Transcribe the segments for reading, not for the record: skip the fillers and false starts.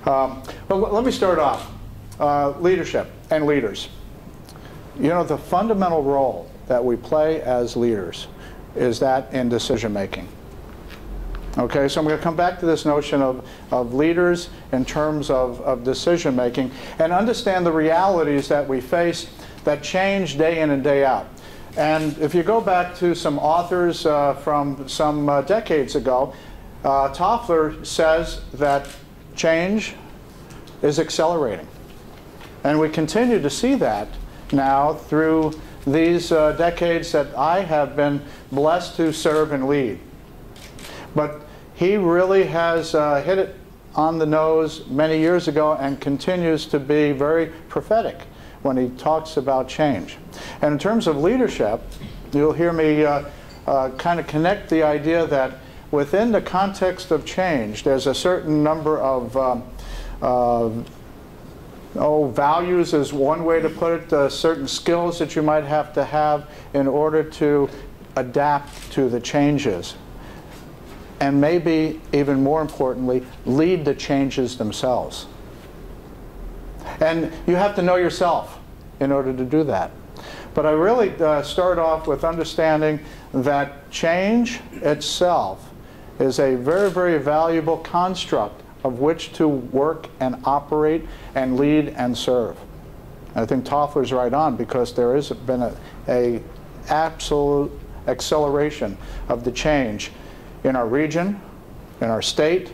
But let me start off. Leadership and leaders. You know, the fundamental role that we play as leaders is that in decision making. Okay, so I'm going to come back to this notion of leaders in terms of decision making and understand the realities that we face that change day in and day out. And if you go back to some authors from some decades ago, Toffler says that change is accelerating. And we continue to see that now through these decades that I have been blessed to serve and lead. But he really has hit it on the nose many years ago and continues to be very prophetic when he talks about change. And in terms of leadership, you'll hear me kind of connect the idea that within the context of change, there's a certain number of values is one way to put it, certain skills that you might have to have in order to adapt to the changes. And maybe even more importantly, lead the changes themselves. And you have to know yourself in order to do that. But I really start off with understanding that change itself is a very, very valuable construct of which to work and operate and lead and serve. I think Toffler's right on, because there has been an absolute acceleration of the change in our region, in our state,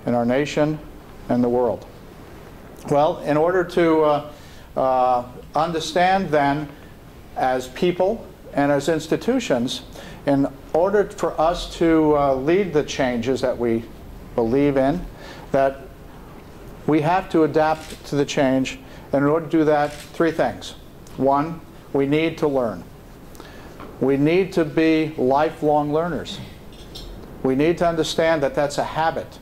in our nation, and the world. Well, in order to understand then, as people and as institutions, in order for us to lead the changes that we believe in, that we have to adapt to the change. And in order to do that, three things. One, we need to learn. We need to be lifelong learners. We need to understand that that's a habit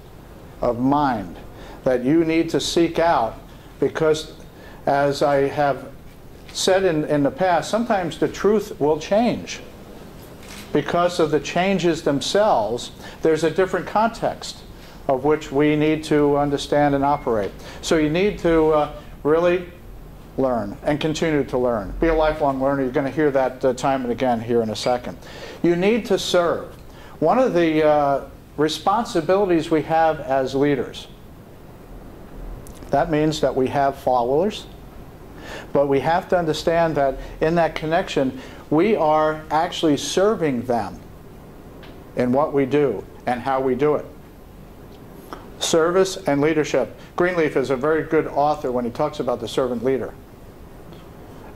of mind that you need to seek out, because as I have said in the past, sometimes the truth will change. Because of the changes themselves, there's a different context of which we need to understand and operate. So you need to really learn and continue to learn. Be a lifelong learner. You're going to hear that time and again here in a second. You need to serve. One of the responsibilities we have as leaders, that means that we have followers, but we have to understand that in that connection, we are actually serving them in what we do and how we do it. Service and leadership. Greenleaf is a very good author when he talks about the servant leader.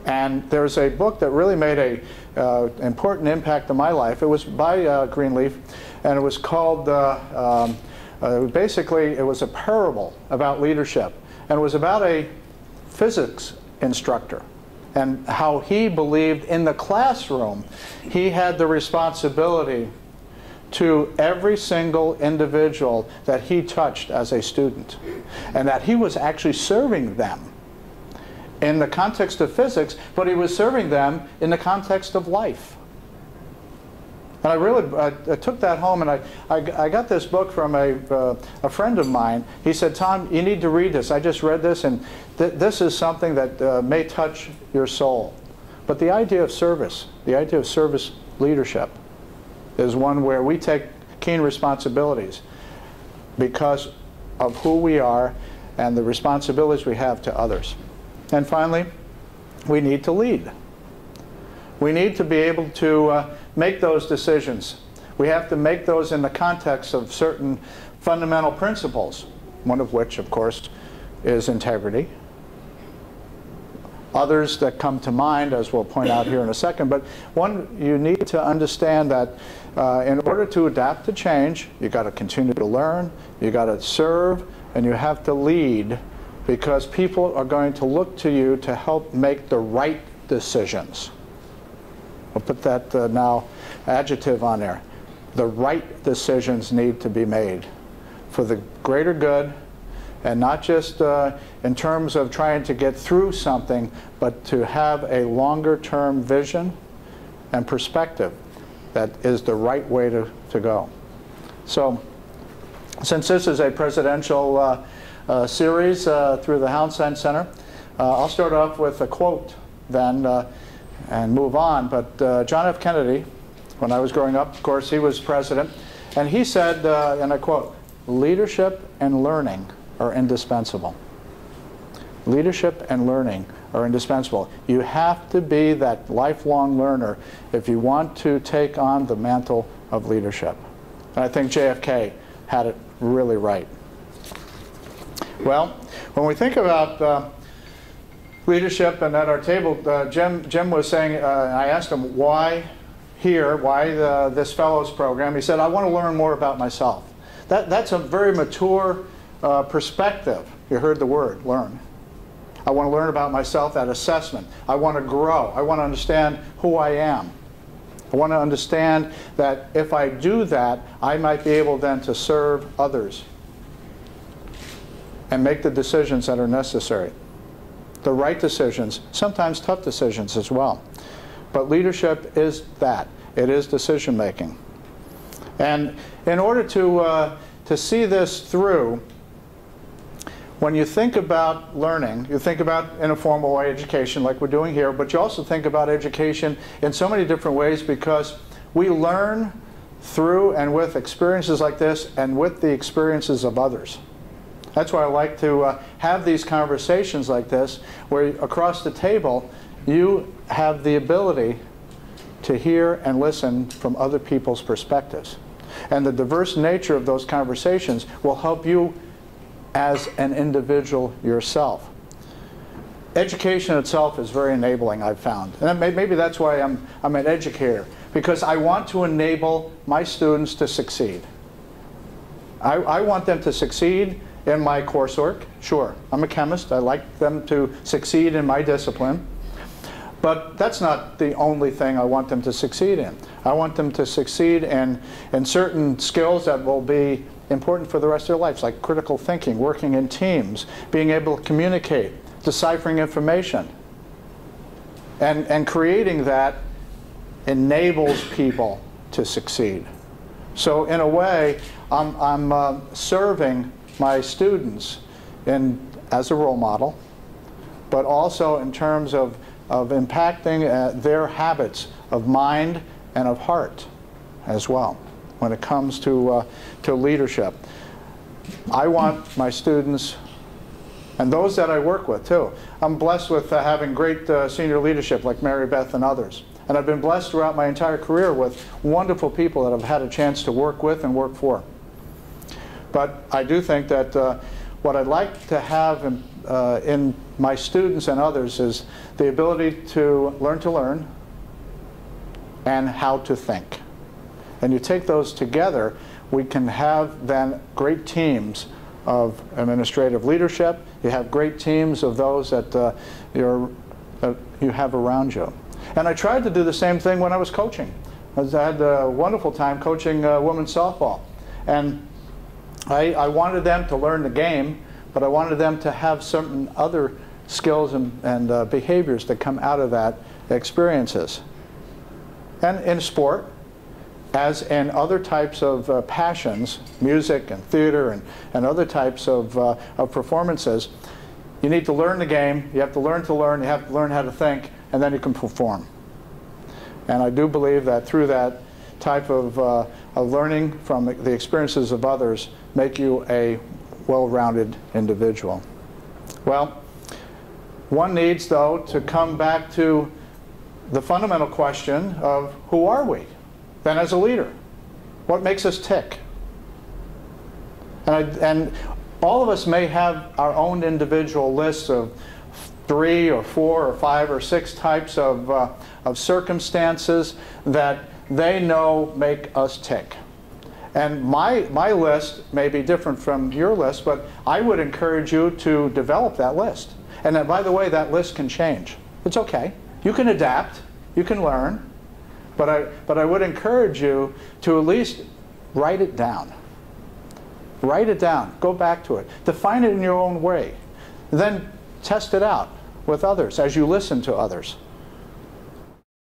And there's a book that really made an important impact on my life. It was by Greenleaf, and it was called, basically, it was a parable about leadership. And it was about a physics instructor and how he believed in the classroom he had the responsibility to every single individual that he touched as a student, and that he was actually serving them in the context of physics, but he was serving them in the context of life. And I really I took that home, and I got this book from a friend of mine. He said, "Tom, you need to read this. I just read this, and this is something that may touch your soul." But the idea of service, the idea of service leadership, is one where we take keen responsibilities because of who we are and the responsibilities we have to others. And finally, we need to lead. We need to be able to make those decisions. We have to make those in the context of certain fundamental principles, one of which, of course, is integrity. Others that come to mind, as we'll point out here in a second, but one, you need to understand that in order to adapt to change, you've got to continue to learn, you've got to serve, and you have to lead, because people are going to look to you to help make the right decisions. I'll put that now adjective on there. The right decisions need to be made for the greater good, and not just in terms of trying to get through something, but to have a longer-term vision and perspective that is the right way to go. So, since this is a presidential series through the Hauenstein Center. I'll start off with a quote then and move on. But John F. Kennedy, when I was growing up, of course, he was president, and he said, and I quote, "Leadership and learning are indispensable." Leadership and learning are indispensable. You have to be that lifelong learner if you want to take on the mantle of leadership. And I think JFK had it really right. Well, when we think about leadership, and at our table, Jim was saying, I asked him why here, why this fellows program. He said, I want to learn more about myself. That's a very mature perspective. You heard the word, learn. I want to learn about myself, that assessment. I want to grow. I want to understand who I am. I want to understand that if I do that, I might be able then to serve others and make the decisions that are necessary. The right decisions, sometimes tough decisions as well. But leadership is that. It is decision making. And in order to see this through, when you think about learning, you think about in a formal way education like we're doing here, but you also think about education in so many different ways because we learn through and with experiences like this and with the experiences of others. That's why I like to have these conversations like this where across the table you have the ability to hear and listen from other people's perspectives. And the diverse nature of those conversations will help you as an individual yourself. Education itself is very enabling, I've found. And maybe that's why I'm an educator, because I want to enable my students to succeed. I want them to succeed in my coursework. Sure, I'm a chemist. I like them to succeed in my discipline. But that's not the only thing I want them to succeed in. I want them to succeed in certain skills that will be important for the rest of their lives, like critical thinking, working in teams, being able to communicate, deciphering information. And creating that enables people to succeed. So in a way, I'm serving my students as a role model, but also in terms of impacting their habits of mind and of heart as well when it comes to leadership. I want my students, and those that I work with too. I'm blessed with having great senior leadership like Mary Beth and others. And I've been blessed throughout my entire career with wonderful people that I've had a chance to work with and work for. But I do think that what I'd like to have in my students and others is the ability to learn and how to think. And you take those together, we can have then great teams of administrative leadership. You have great teams of those that you have around you. And I tried to do the same thing when I was coaching. I had a wonderful time coaching women's softball. And I wanted them to learn the game, but I wanted them to have certain other skills and behaviors that come out of that experiences. And in sport, as in other types of passions, music and theater and other types of performances, you need to learn the game, you have to learn, you have to learn how to think, and then you can perform. And I do believe that through that type of learning from the experiences of others make you a well-rounded individual. Well, one needs, though, to come back to the fundamental question of who are we then as a leader? What makes us tick? And all of us may have our own individual lists of 3 or 4 or 5 or 6 types of circumstances that they know make us tick. And my list may be different from your list, but I would encourage you to develop that list. And then, by the way, that list can change. It's okay. You can adapt. You can learn. But I would encourage you to at least write it down. Write it down. Go back to it. Define it in your own way. Then test it out with others as you listen to others.